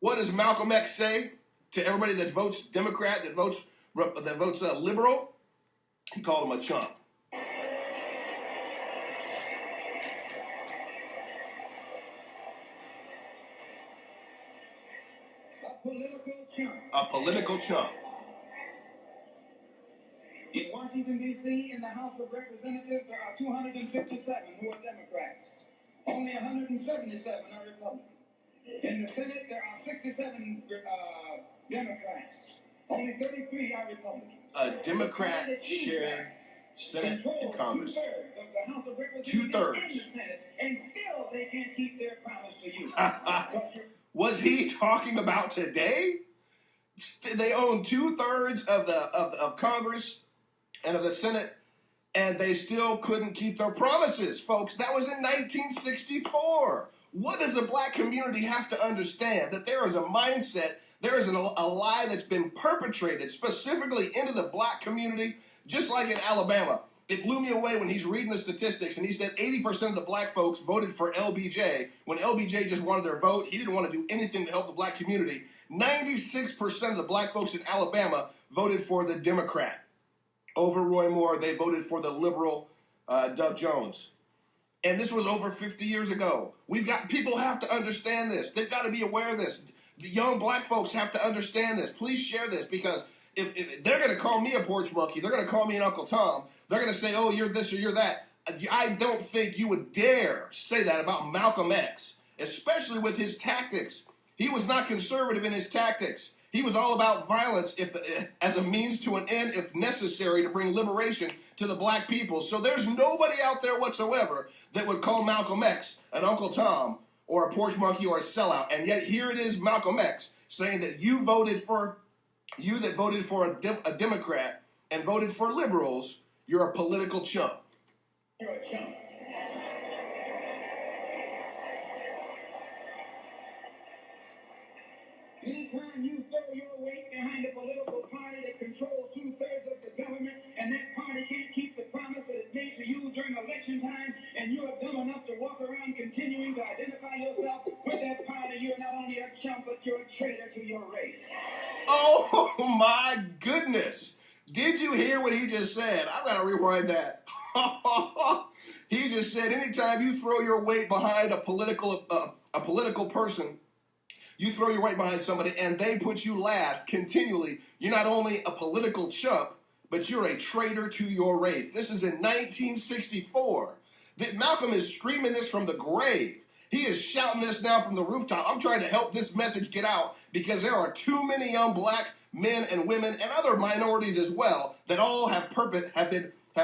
What does Malcolm X say to everybody that votes Democrat, that votes liberal? He called him a chump. A political chump. In Washington, D.C., in the House of Representatives, there are 257 who are Democrats. Only 177 are Republicans. In the Senate, there are 67 Democrats. Only 33 are Republicans. A Democrat shared Senate and Congress. Two-thirds. And still they can't keep their promise to you. Was he talking about today? They own 2/3 of Congress and of the Senate, and they still couldn't keep their promises, folks. That was in 1964. What does the black community have to understand? That there is a mindset, there is a lie that's been perpetrated specifically into the black community, just like in Alabama. It blew me away when he's reading the statistics, and he said 80% of the black folks voted for LBJ when LBJ just wanted their vote. He didn't want to do anything to help the black community. 96% of the black folks in Alabama voted for the Democrat. Over Roy Moore, they voted for the liberal Doug Jones. And this was over 50 years ago. People have to understand this. They've got to be aware of this. The young black folks have to understand this. Please share this, because if they're going to call me a porch monkey, they're going to call me an Uncle Tom, they're going to say, oh, you're this or you're that. I don't think you would dare say that about Malcolm X, especially with his tactics. He was not conservative in his tactics. He was all about violence as a means to an end, if necessary, to bring liberation to the black people. So there's nobody out there whatsoever that would call Malcolm X an Uncle Tom or a porch monkey or a sellout. And yet here it is, Malcolm X, saying that you that voted for a Democrat and voted for liberals, you're a political chump. You're a chump. Anytime you throw your weight behind a political party that controls 2/3 of the government, and that party can't keep the promise that it made to you during election time, and you are dumb enough to walk around continuing to identify yourself with that party, you're not only a chump, but you're a traitor to your race. Oh my goodness. Did you hear what he just said? I've got to rewind that. He just said anytime you throw your weight behind a political person, you throw your weight behind somebody and they put you last continually, you're not only a political chump, but you're a traitor to your race. This is in 1964. Malcolm is screaming this from the grave. He is shouting this now from the rooftop. I'm trying to help this message get out because there are too many young black men and women and other minorities as well that all have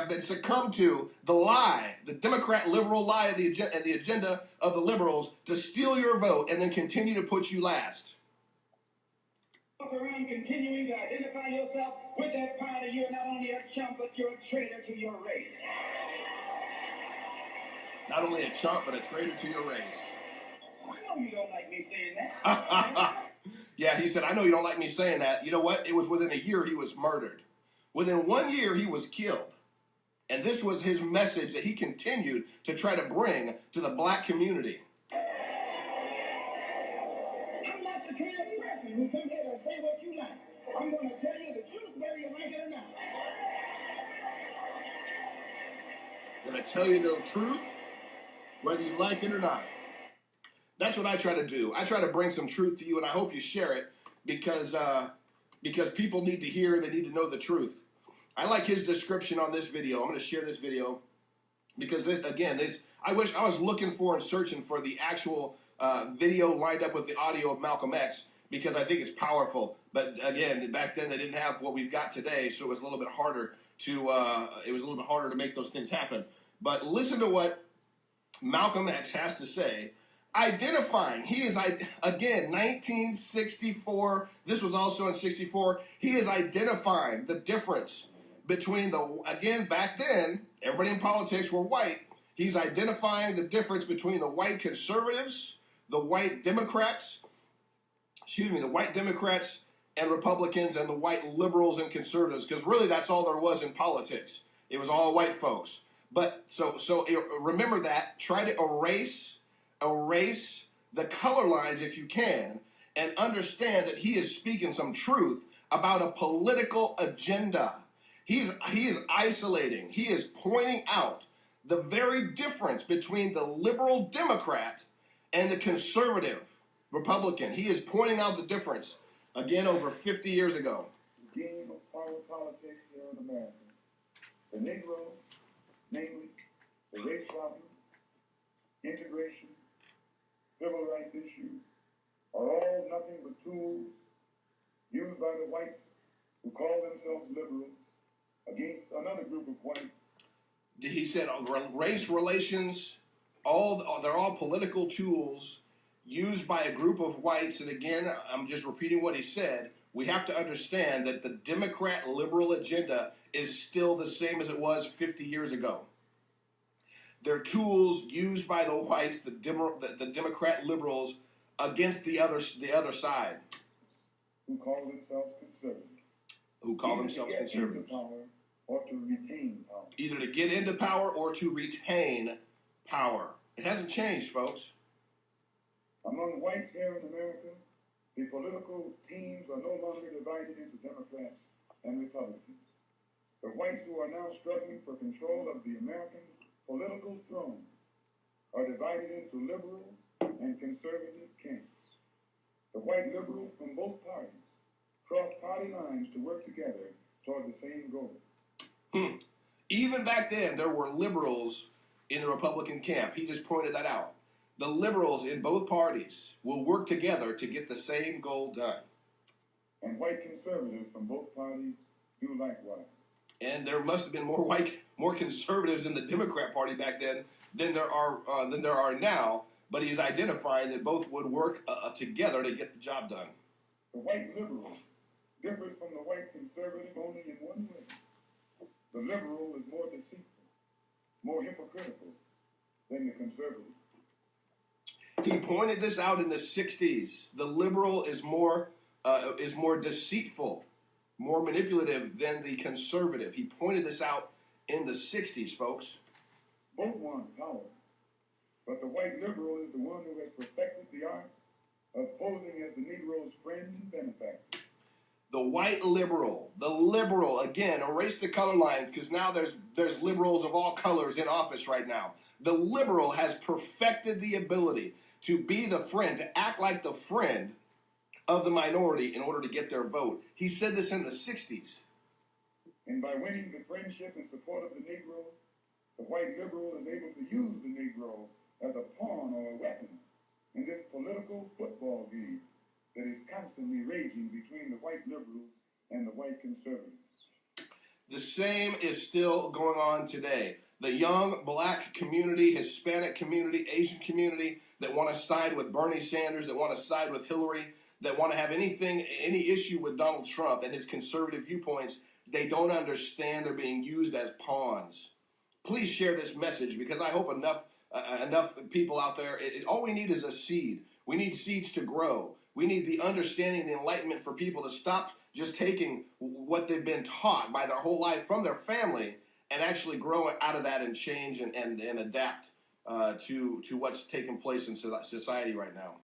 been succumbed to the lie, the Democrat liberal lie and the agenda of the liberals to steal your vote and then continue to put you last. Walk around continuing to identify yourself with that party, you're not only a chump, but you're a traitor to your race. Not only a chump, but a traitor to your race. I know you don't like me saying that. Yeah, he said, I know you don't like me saying that. You know what? It was within a year he was murdered. Within 1 year he was killed. And this was his message that he continued to try to bring to the black community. I'm not the kind of person who comes here to say what you like. I'm going to tell you the truth whether you like it or not. I'm going to tell you the truth whether you like it or not. That's what I try to do. I try to bring some truth to you, and I hope you share it because people need to hear, they need to know the truth. I like his description on this video. I'm going to share this video because I wish I was looking for and searching for the actual video lined up with the audio of Malcolm X because I think it's powerful. But again, back then they didn't have what we've got today, so it was a little bit harder to make those things happen. But listen to what Malcolm X has to say. Identifying, he is, again, 1964, this was also in 64, he is identifying the difference between back then, everybody in politics were white. He's identifying the difference between the white conservatives, the white Democrats and Republicans, and the white liberals and conservatives, because really that's all there was in politics. It was all white folks. But so remember that, try to erase the color lines if you can, and understand that he is speaking some truth about a political agenda. He is isolating. He is pointing out the very difference between the liberal Democrat and the conservative Republican. He is pointing out the difference, again, over 50 years ago. The game of power politics here in America. The Negro, namely the race problem, integration, civil rights issues, are all nothing but tools used by the whites who call themselves liberals against another group of whites. He said race relations, they're all political tools used by a group of whites. And again, I'm just repeating what he said. We have to understand that the Democrat liberal agenda is still the same as it was 50 years ago. They're tools used by the whites, the Democrat liberals, against the other side. Who call themselves conservatives. Who call themselves conservatives. Power or to retain power. Either to get into power or to retain power. It hasn't changed, folks. Among whites here in America, the political teams are no longer divided into Democrats and Republicans. The whites who are now struggling for control of the American political throne are divided into liberal and conservative camps. The white liberals from both parties cross party lines to work together toward the same goal. Even back then, there were liberals in the Republican camp. He just pointed that out. The liberals in both parties will work together to get the same goal done. And white conservatives from both parties do likewise. And there must have been more conservatives in the Democrat Party back then than there are now. But he's identifying that both would work together to get the job done. The white liberal differs from the white conservative only in one way. The liberal is more deceitful, more hypocritical than the conservative. He pointed this out in the 60s. The liberal is more deceitful, more manipulative than the conservative. He pointed this out in the 60s, folks. Both want power, but the white liberal is the one who has perfected the art of posing as the Negro's friend and benefactor. The white liberal, again, erase the color lines because now there's liberals of all colors in office right now. The liberal has perfected the ability to be the friend, to act like the friend of the minority in order to get their vote. He said this in the 60s. And by winning the friendship and support of the Negro, the white liberal is able to use the Negro as a pawn or a weapon in this political football game that is constantly raging between the white liberals and the white conservatives. The same is still going on today. The young black community, Hispanic community, Asian community that want to side with Bernie Sanders, that want to side with Hillary, that want to have any issue with Donald Trump and his conservative viewpoints, they don't understand they're being used as pawns. Please share this message because I hope enough people out there, all we need is a seed. We need seeds to grow. We need the understanding, the enlightenment for people to stop just taking what they've been taught by their whole life from their family and actually grow out of that and change and adapt to what's taking place in society right now.